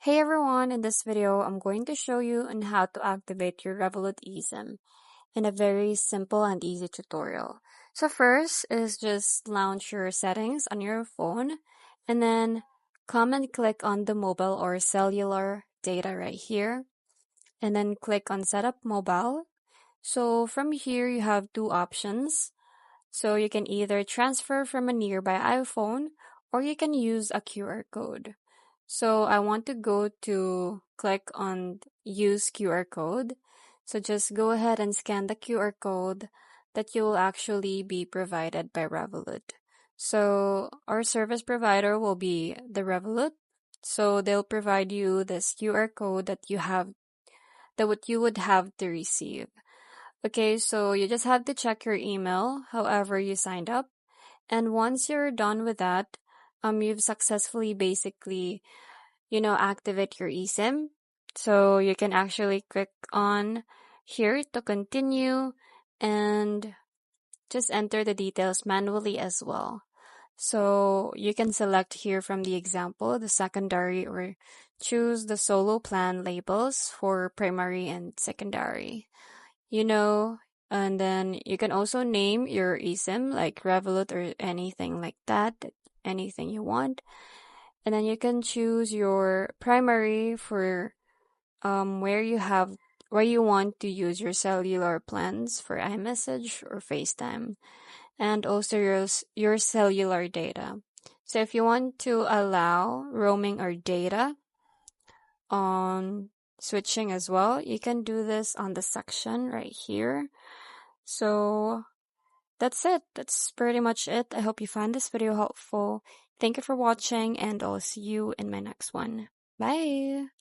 Hey everyone, in this video, I'm going to show you on how to activate your Revolut eSIM in a very simple and easy tutorial. So first is just launch your settings on your phone and then come and click on the mobile or cellular data right here and then click on setup mobile. So from here, you have two options. So you can either transfer from a nearby iPhone or you can use a QR code. So I want to go to click on use QR code. So just go ahead and scan the QR code that you will actually be provided by Revolut. So our service provider will be the Revolut. So they'll provide you this QR code that what you would have to receive. Okay, so you just have to check your email, however you signed up. And once you're done with that, you've successfully basically, activate your eSIM. So you can actually click on here to continue and just enter the details manually as well. So you can select here from the example, the secondary, or choose the solo plan labels for primary and secondary. And then you can also name your eSIM like Revolut or anything like that, anything you want. And then you can choose your primary for where you want to use your cellular plans for iMessage or FaceTime, and also your cellular data. So if you want to allow roaming or data on switching as well, you can do this on the section right here. So that's it. That's pretty much it. I hope you find this video helpful. Thank you for watching, and I'll see you in my next one. Bye!